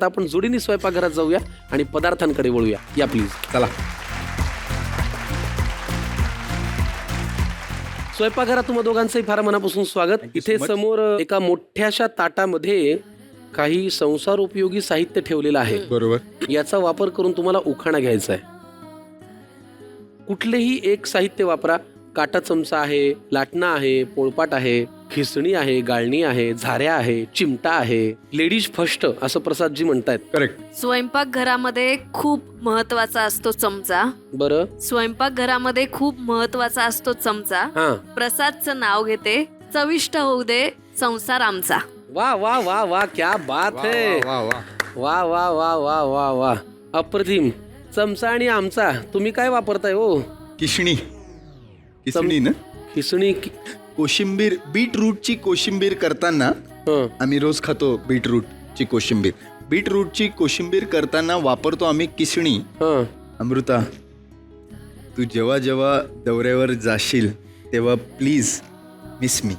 आता आपण जोडीने स्वयंपाकघरात जाऊया आणि पदार्थांकडे वळूया. या प्लीज. चला. स्वयंपाकघरात तुम्हा दोघांचंही फार मनापासून स्वागत. इथे समोर एका मोठ्याशा ताटामध्ये काही संसार उपयोगी साहित्य ठेवलेलं आहे. बरोबर. याचा वापर करून तुम्हाला उखाणा घ्यायचा आहे. कुठलेही एक साहित्य वापरा. काटा चमचा आहे, लाटणं आहे, पोळपाट आहे, खिसणी आहे, गाळणी आहे, झाऱ्या आहे, चिमटा आहे. लेडीज फर्स्ट असं प्रसादजी म्हणतायत. करेक्ट. स्वयंपाकघरामध्ये खूप महत्वाचा असतो चमचा. बरं. स्वयंपाकघरामध्ये खूप महत्वाचा असतो चमचा. हा. प्रसादचं नाव घेते. चविष्ट होऊ दे संसार आमचा. वा वा वा वा, क्या बात है. वा वा. वा वा वा वा वा वा, अप्रतिम. चमचा आणि आमचा तुम्ही काय वापरताय हो? किसणी. किसणी ना. खिसणी. कोशिंबीर, बीटरूटची कोशिंबीर करताना हं. आम्ही रोज खातो. बीटरूटची कोशिंबीर. बीटरूटची कोशिंबीर करताना वापरतो आम्ही किसणी. हं. अमृता, तू जेव्हा जेव्हा दौऱ्यावर जाशील तेव्हा प्लीज मिस मी.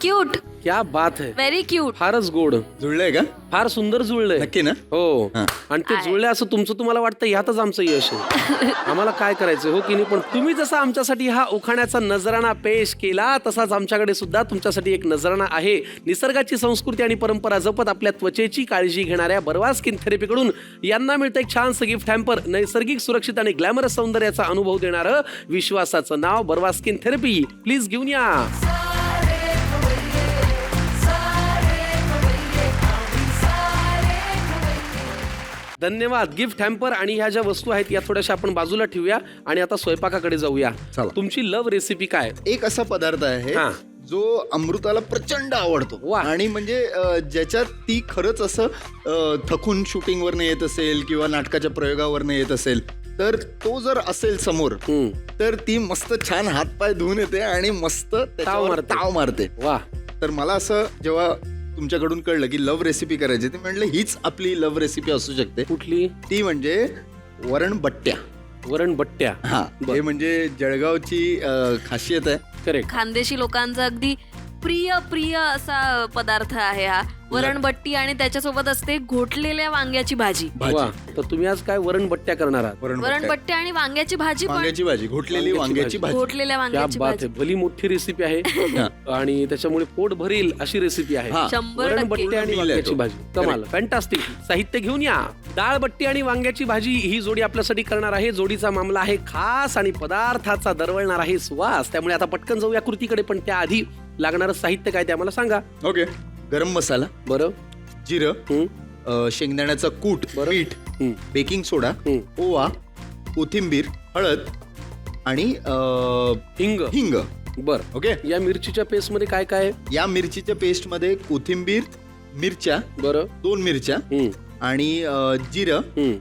क्यूट. क्या बात है. Very cute. फारच गोड. जुळलंय का? फार सुंदर जुळलंय. नक्की ना? हो. हां. आणि ते जुळले असं तुमचं तुम्हाला वाटतं ह्यातच आमचं यश आहे. आम्हाला काय करायचं हो की नाही. पण तुम्ही जसा आमच्यासाठी हा उखाण्याचा नजराणा पेश केला तसाच आमच्याकडे सुद्धा तुमच्यासाठी एक नजराणा आहे. निसर्गाची संस्कृती आणि परंपरा जपत आपल्या त्वचेची काळजी घेणाऱ्या बर्वा स्किन थेरपीकडून यांना मिळतं एक छानसं गिफ्ट हॅम्पर. नैसर्गिक, सुरक्षित आणि ग्लॅमरस सौंदर्याचा अनुभव देणारं विश्वासाचं नाव बर्वा स्किन थेरपी. प्लीज घेऊन या. धन्यवाद. गिफ्ट हॅम्पर आणि ह्या ज्या वस्तू आहेत या थोड्याशा आपण बाजूला ठेवूया आणि आता स्वयंपाकाकडे जाऊया. चला. तुमची लव्ह रेसिपी काय? एक असा पदार्थ आहे हां. जो अमृताला प्रचंड आवडतो. वा. आणि म्हणजे ज्याच्यात ती खरंच असं थकून शूटिंगवरनं येत असेल किंवा नाटकाच्या प्रयोगावरनं येत असेल तर तो जर असेल समोर तर ती मस्त छान हातपाय धुवून येते आणि मस्त त्याच्यावर ताव मारते. वा. तर मला असं जेव्हा तुमच्याकडून कळलं की लव्ह रेसिपी करायची ते म्हटलं हीच आपली लव्ह रेसिपी असू शकते. कुठली? ती म्हणजे वरणबट्ट्या. वरणबट्ट्या. हा. हे म्हणजे जळगावची खासियत आहे. करेक्ट. खानदेशी लोकांचा अगदी प्रिय प्रिय असा पदार्थ आहे हा वरणबट्टी. आणि त्याच्यासोबत असते घोटलेल्या वांग्याची भाजी. वा. तर तुम्ही आज काय वरणबट्ट्या करणार आहात? वरणबट्टी आणि वांग्याची भाजी. पण वांग्याची भाजी, घोटलेली वांग्याची भाजी. घोटलेल्या क्या वांग्याची बात भाजी. आहे. भली मोठी रेसिपी आहे आणि त्याच्यामुळे पोट भरील अशी रेसिपी आहे. हा. 100% वरणबट्टी आणि वांग्याची भाजी. कमाल. फॅन्टास्टिक. साहित्य घेऊन या. डाळ बट्टी आणि वांग्याची भाजी ही जोडी आपल्यासाठी करणार आहे. जोडीचा मामला आहे खास आणि पदार्थाचा दरवळणार आहे सुवास. त्यामुळे आता पटकन जाऊया कृतीकडे. पण त्याआधी लागणारं साहित्य काय ते आम्हाला सांगा. ओके. गरम मसाला, बरं. जिरं, शेंगदाण्याचा कूट, मीठ, बेकिंग सोडा, ओवा, कोथिंबीर, हळद आणि हिंग. हिंग. बर. ओके. या मिरचीच्या पेस्ट मध्ये काय काय? या मिरचीच्या पेस्ट मध्ये कोथिंबीर, मिरच्या, बरं. 2 मिरच्या आणि जिरं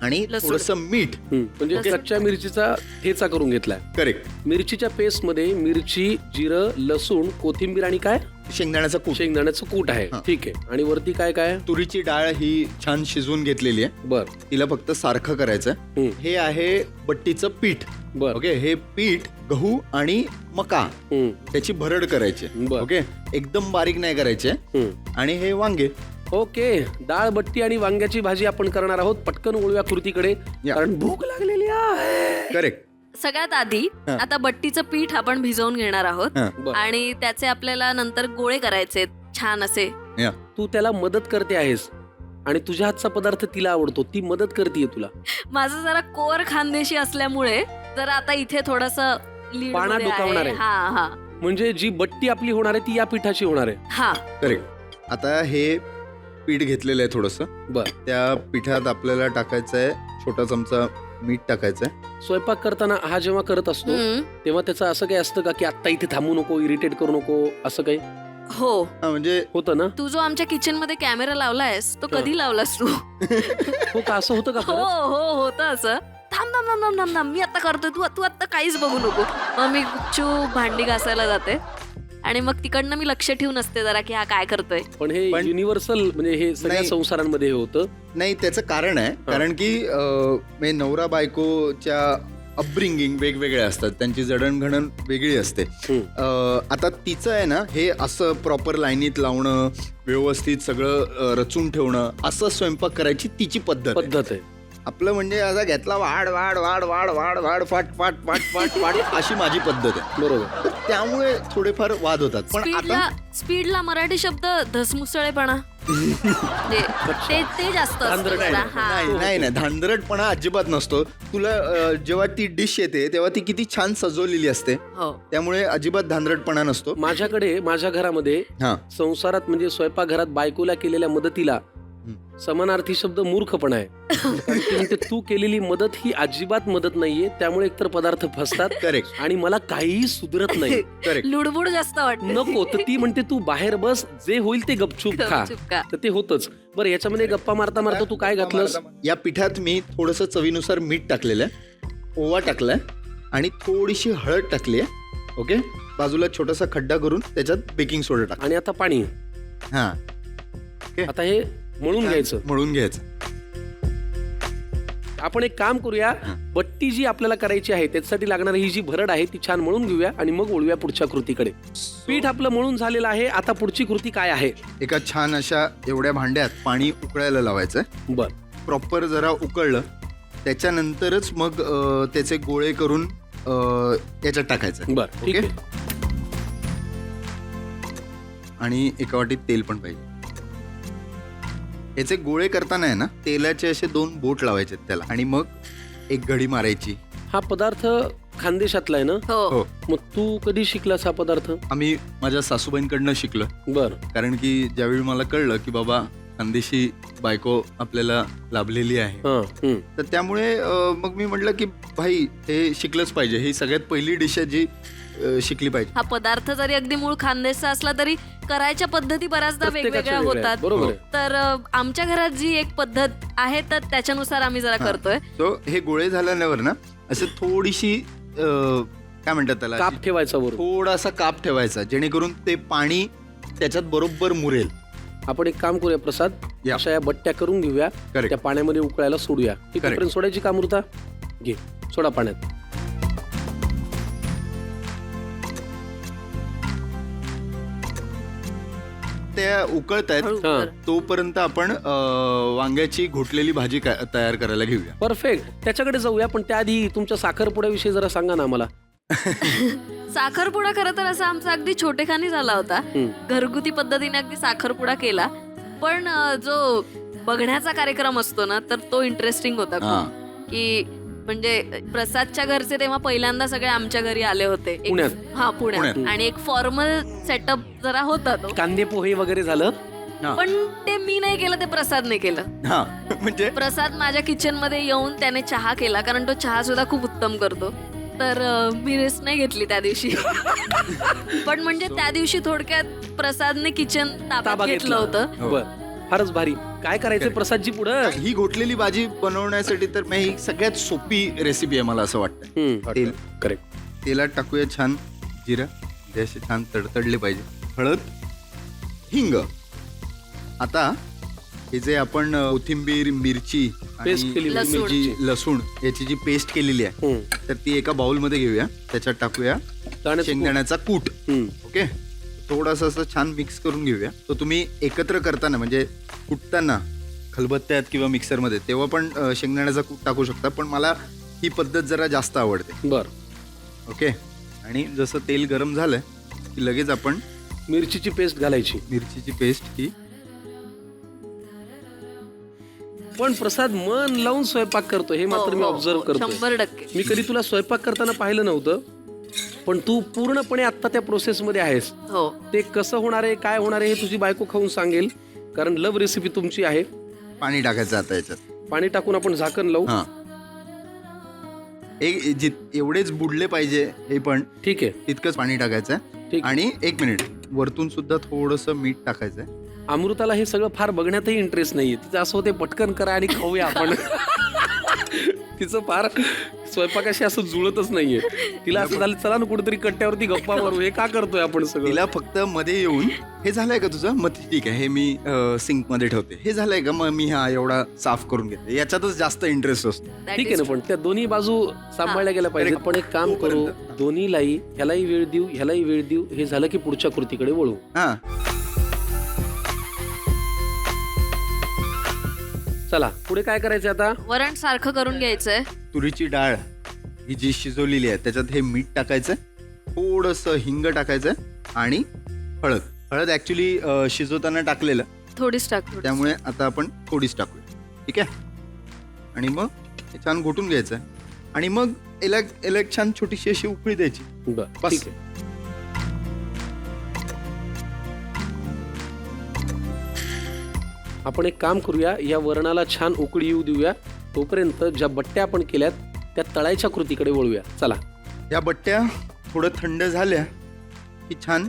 आणि थोडंसं मीठ. म्हणजे कच्च्या मिरचीचा ठेचा करून घेतलाय. करेक्ट. मिरचीच्या पेस्ट मध्ये मिरची, जिरं, लसूण, कोथिंबीर आणि काय? शेंगदाण्याचा कूट. शेंगदाण्याचं कूट आहे. ठीक आहे. आणि वरती काय काय? तुरीची डाळ ही छान शिजवून घेतलेली आहे. बर. तिला फक्त सारखं करायचं. हे आहे बट्टीचं पीठ. बर. ओके. हे पीठ गहू आणि मका त्याची भरड करायची. ओके. एकदम बारीक नाही करायचे. आणि हे वांगे. ओके. डाळ बट्टी आणि वांग्याची भाजी आपण करणार आहोत. पटकन वळूया कृतीकडे कारण भूक लागलेली आहे. करेक्ट. सगळ्यात आधी आता बट्टीचं पीठ आपण भिजवून घेणार आहोत. बर. आणि त्याचे आपल्याला नंतर गोळे करायचे छान असे. तू त्याला मदत करते आहेस आणि तुझ्या हातचा पदार्थ तिला आवडतो. ती मदत करते तुला. माझं जरा कोर खानदेशी असल्यामुळे जरा आता इथे थोडस पाना डुकावणार आहे. हा हा. म्हणजे जी बट्टी आपली होणार आहे ती या पिठाची होणार आहे. हा. करेक्ट. आता हे पीठ घेतलेलं आहे थोडंसं. बर. त्या पिठात आपल्याला टाकायचं आहे छोटा चमचा मीठ टाकायचं आहे. स्वयंपाक करताना हा जेव्हा करत असतो तेव्हा त्याचं असं काही असतं का की आता इथे थांबू नको, इरिटेट करू नको, असं काही? हो. म्हणजे होतं ना. तू जो आमच्या किचन मध्ये कॅमेरा लावलायस तो कधी लावलास तू? हो का? असं होतं का? हो हो होतं असं. थांब थांब थांब थांब थांब मी आता करतोय, तू आता काहीच बघू नको. मग मी गुपचूप भांडी घासायला जाते आणि मग तिकडनं मी लक्ष ठेवून असते जरा की हा काय करतोय. पण हे युनिव्हर्सल म्हणजे हे सगळ्या संसारांमध्ये हे होतं. नाही, त्याचं कारण आहे. कारण की नवरा बायकोच्या अपब्रिंगिंग वेगवेगळे असतात, त्यांची जडणघडण वेगळी असते. आता तिचं आहे ना, हे असं प्रॉपर लाईनीत लावणं, व्यवस्थित सगळं रचून ठेवणं, असं स्वयंपाक करायची तिची पद्धत आहे. आपलं म्हणजे असा घेतला वाढ वाढ वाढ वाढ वाढ वाढ फाट फाट फाट फाट फाट अशी माझी पद्धत आहे. बरोबर. तर त्यामुळे थोडेफार वाद होतात. पण आता स्पीडला मराठी शब्द धसमुसळेपणा ते जास्त असतं जरा. हा. नाही नाही, धांदरटपणा अजिबात नसतो. तुला जेव्हा ती डिश येते तेव्हा ती किती छान सजवलेली असते, हो. त्यामुळे अजिबात धांदरटपणा नसतो. माझ्याकडे माझ्या घरामध्ये हा संसारात म्हणजे स्वयंपाकघरात बायकोला केलेल्या मदतीला समानार्थी शब्द मूर्खपणा आहे. कारण ती म्हणते, तू केलेली मदत ही अजिबात मदत नाहीये, त्यामुळे एकतर पदार्थ फसतात करेक्ट आणि मला काहीही सुधरत नाही. करेक्ट. लुडबुड जास्त वाटते. नको, तर ती म्हणते तू बाहेर बस, जे होईल ते गपचूप खा. गपचूप खा. तर ते होतच. बरं, याच्यामध्ये गप्पा मारता मारता तू काय घातलंस? या पिठात मी थोडंसं चवीनुसार मीठ टाकलेलं आहे, ओवा टाकलाय आणि थोडीशी हळद टाकली आहे. ओके, बाजूला छोटासा खड्डा करून त्याच्यात बेकिंग सोडा टाक. आणि आता पाणी. हा, आता हे मळून घ्यायचं. मळून घ्यायचं. आपण एक काम करूया, बट्टी जी आपल्याला करायची आहे त्याच्यासाठी लागणारी ही जी भरड आहे ती छान मळून घेऊया आणि मग वळूया पुढच्या कृतीकडे. पीठ आपलं मळून झालेलं आहे. आता पुढची कृती काय आहे? एका छान अशा एवढ्या भांड्यात पाणी उकळायला लावायचं. बर. प्रॉपर जरा उकळलं त्याच्यानंतरच मग त्याचे गोळे करून याच्यात टाकायचं. बर, ठीक ओके. आहे. आणि एका वाटीत तेल पण पाहिजे. याचे गोळे करताना आहे ना, तेलाचे असे 2 बोट लावायचे त्याला आणि मग एक घडी मारायची. हा पदार्थ खानदेशातला आहे ना? हो. मग तू कधी शिकलास हा पदार्थ? आम्ही माझ्या सासूबाईंकडनं शिकलो. बर. कारण की ज्यावेळी मला कळलं की बाबा खानदेशी बायको आपल्याला लाभलेली आहे, तर त्यामुळे मग मी म्हटलं की भाई हे शिकलंच पाहिजे. ही सगळ्यात पहिली डिश आहे जी शिकली पाहिजे. हा पदार्थ जरी अगदी मूळ खानदेशचा असला तरी करायच्या पद्धती बऱ्याचदा वेगवेगळ्या होतात. बरोबर आहे. तर आमच्या घरात जी एक पद्धत आहे तर त्याच्यानुसार आम्ही जरा करतोय. सो हे गोळे झाल्यावर ना असं थोडीशी काय म्हणतात त्याला, काप ठेवायचा बरोबर. थोडासा काप ठेवायचा, जेणेकरून ते पाणी त्याच्यात बरोबर मुरेल. आपण एक काम करूया प्रसाद, या. अशा या बट्ट्या करून घेऊया, Correct. त्या पाण्यामध्ये उकळायला सोडूया. तिथपर्यंत सोडायची का अमृता? घे, सोडा पाण्यात. त्या उकळत आहेत हळू हा. कर. तोपर्यंत आपण वांग्याची घोटलेली भाजी तयार करायला घेऊया. परफेक्ट, त्याच्याकडे जाऊया. पण त्याआधी तुमच्या साखरपुड्याविषयी जरा सांगा ना आम्हाला. साखरपुडा खरं तर असा आमचा अगदी छोटेखानी झाला होता. घरगुती पद्धतीने अगदी साखरपुडा केला. पण जो बघण्याचा कार्यक्रम असतो ना, तर तो इंटरेस्टिंग होता खूप. की म्हणजे प्रसादच्या घरचे तेव्हा पहिल्यांदा सगळे आमच्या घरी आले होते. पुण्यात? हा, पुण्यात. आणि एक फॉर्मल सेटअप जरा होता तो. कांदे पोहे वगैरे झालं. पण ते मी नाही केलं, ते प्रसादने केलं. हा, म्हणजे प्रसाद माझ्या किचन मध्ये येऊन त्याने चहा केला, कारण तो चहा सुद्धा खूप उत्तम करतो. तर मी रिस्क नाही घेतली त्या दिवशी. पण म्हणजे त्या दिवशी थोडक्यात प्रसादने किचन ताब्यात घेतलं होतं. बर, फारच भारी. काय करायचं प्रसादजी पुढं? ही घोटलेली भाजी बनवण्यासाठी तर मी ही सगळ्यात सोपी रेसिपी आहे मला असं वाटतं. तेल करेक्ट. तेलात टाकूया छान जिरं, जे असे छान तडतडले पाहिजे. हळद, हिंग. आता हे जे आपण कोथिंबीर, मिरची पेस्ट केली, लसूण. लसूण याची जी पेस्ट केलेली आहे तर ती एका बाउल मध्ये घेऊया. त्याच्यात टाकूया शेंगदाण्याचा कूट. ओके, थोडासा असं छान मिक्स करून घेऊया. तो तुम्ही एकत्र करताना म्हणजे कुटताना खलबत्त्यात किंवा मिक्सरमध्ये तेव्हा पण शेंगदाण्याचा कूट टाकू शकता, पण मला ही पद्धत जरा जास्त आवडते. बर. ओके, आणि जसं तेल गरम झालं की लगेच आपण मिरचीची पेस्ट घालायची. मिरचीची पेस्ट ही. पण प्रसाद मन लावून स्वयंपाक करतो हे मात्र मी ऑब्झर्व करतो. 100%. मी कधी तुला स्वयंपाक करताना पाहिलं नव्हतं, पण तू पूर्णपणे आता त्या प्रोसेस मध्ये आहेस. हो. ते कसं होणार आहे, काय होणार आहे हे तुझी बायको खाऊन सांगेल, कारण लव्ह रेसिपी तुमची आहे. पाणी टाकायचं आता याच्यात. पाणी टाकून आपण झाकण लावू. हा, एवढेच बुडले पाहिजे हे, पण ठीक आहे. तितकंच पाणी टाकायचं. ठीक. आणि 1 मिनिट वरतून सुद्धा थोडंसं मीठ टाकायचं. अमृताला हे सगळं फार बघण्यातही इंटरेस्ट नाहीये. तिचं असं होते पटकन करा आणि खाऊया आपण. तिचं फार स्वयंपाकाशी असं जुळतच नाहीये. तिला असं झालं चला ना कुठेतरी कट्ट्यावरती गप्पा मारू, हे का करतोय आपण सगळं. तिला फक्त मध्ये येऊन हे झालंय का तुझं, मग ठीक आहे हे मी सिंक मध्ये ठेवते, हे झालंय का मग मी हा एवढा साफ करून घेते, याच्यातच जास्त इंटरेस्ट असतो. ठीक आहे ना, पण त्या दोन्ही बाजू सांभाळल्या गेल्या पाहिजेत. पण एक काम करू, दोन्हीलाही, ह्यालाही वेळ देऊ ह्यालाही वेळ देऊ. हे झालं की पुढच्या कृतीकडे वळू. हा चला पुढे काय करायचं आता. वरण सारखं करून घ्यायचंय. तुरीची डाळ ही जी शिजवलेली आहे त्याच्यात हे मीठ टाकायचं, थोडंसं हिंग टाकायचं आणि हळद. हळद ऍक्च्युली शिजवताना टाकलेलं, थोडीच टाक. त्यामुळे आता आपण थोडीच टाकूया. ठीक आहे. आणि मग हे छान घोटून घ्यायचं आणि मग याला एक छान छोटीशी अशी उकळी द्यायची. बरं, बस. ठीक आहे. आपण एक काम करूया, या वरणाला छान उकळी येऊ देऊया. तोपर्यंत ज्या बट्ट्या आपण केल्यात त्या तळायच्या कृतीकडे वळूया. चला. या बट्ट्या थोडं थंड झाल्या की छान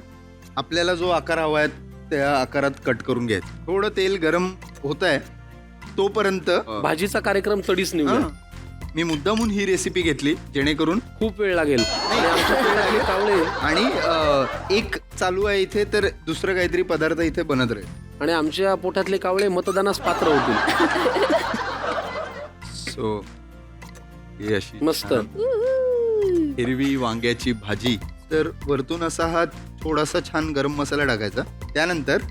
आपल्याला जो आकार हवा आहे त्या आकारात कट करून घ्यायचं. थोडं तेल गरम होत आहे तोपर्यंत भाजीचा कार्यक्रम तडीच नेऊया. हां, मी मुद्दामून ही रेसिपी घेतली जेणेकरून खूप वेळ लागेल आणि आमच्या पोटातले कावळे आणि एक चालू आहे इथे तर दुसरं काहीतरी पदार्थ इथे बनत राहील. आणि आमच्या पोटातले कावळे मतदानास पात्र होतील. सो ही अशी मस्त. छान हिरवी वांग्याची भाजी. तर वरतून असा हा थोडासा छान गरम मसाला टाकायचा. त्यानंतर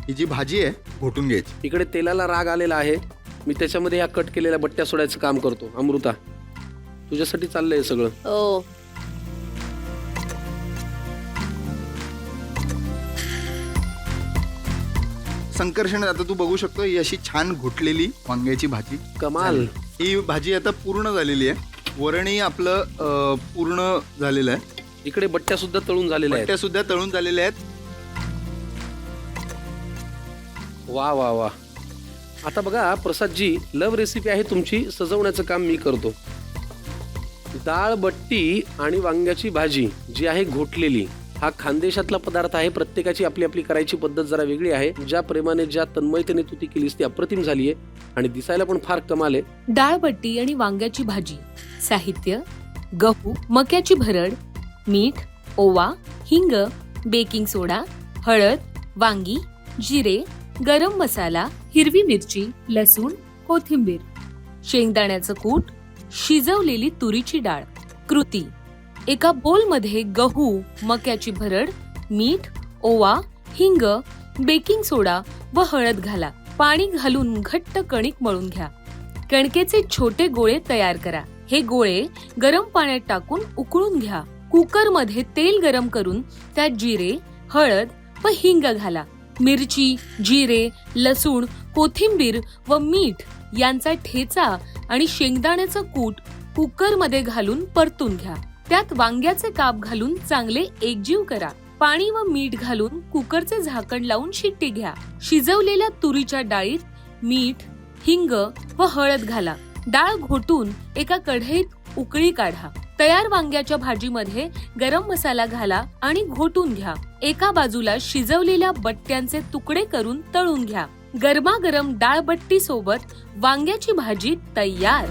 ही जी भाजी आहे घोटून घ्यायची. इकडे तेलाला राग आलेला आहे, मी त्याच्यामध्ये ह्या कट केलेल्या बट्ट्या सोडायचं काम करतो. अमृता, तुझ्यासाठी चाललंय सगळं. हो. संकर्षण आता तू बघू शकतो ही अशी छान घोटलेली वांग्याची भाजी. कमाल. ही भाजी आता पूर्ण झालेली आहे. वरणही आपलं पूर्ण झालेलं आहे. इकडे बट्ट्या सुद्धा तळून झालेल्या आहेत. बट्ट्या सुद्धा तळून झालेल्या आहेत. वा वा वा. आता बघा प्रसादजी, लव रेसिपी आहे तुमची, सजवण्याचं काम मी करतो. डाळ बट्टी आणि वांग्याची भाजी जी आहे घोटलेली, हा खानदेशातला पदार्थ आहे. प्रत्येकाची आपली आपली करायची पद्धत जरा वेगळी आहे. ज्या प्रेमाने ज्या तन्मयतेने तू ती केलीस ती अप्रतिम झालीये आणि दिसायला पण फार कमाल आहे. डाळबट्टी आणि वांग्याची भाजी. साहित्य: गहू, मक्याची भरड, मीठ, ओवा, हिंग, बेकिंग सोडा, हळद, वांगी, जिरे, गरम मसाला, हिरवी मिरची, लसूण, कोथिंबीर, शेंगदाण्याचं कूट, शिजवलेली तुरीची डाळ. कृती: एका बोलमध्ये गहू, मक्याची भरड, मीठ, ओवा, हिंग, बेकिंग सोडा व हळद घाला. पाणी घालून घट्ट कणिक मळून घ्या. कणकेचे छोटे गोळे तयार करा. हे गोळे गरम पाण्यात टाकून उकळून घ्या. कुकरमध्ये तेल गरम करून त्यात जिरे, हळद व हिंग घाला. मिरची, जिरे, लसूण, कोथिंबीर व मीठ यांचा ठेचा आणि शेंगदाण्याचं कूट कुकरमध्ये घालून परतून घ्या. त्यात वांग्याचे काप घालून चांगले एकजीव करा. पाणी व मीठ घालून कुकरचे झाकण लावून शिट्टी घ्या. शिजवलेल्या तुरीच्या डाळीत मीठ, हिंग व हळद घाला. डाळ घोटून एका कढईत उकळी काढा. तयार वांग्याच्या भाजीमध्ये गरम मसाला घाला आणि घोटून घ्या. एका बाजूला शिजवलेल्या बट्ट्यांचे तुकडे करून तळून घ्या. गरमागरम डाळबट्टी सोबत वांग्याची भाजी तयार.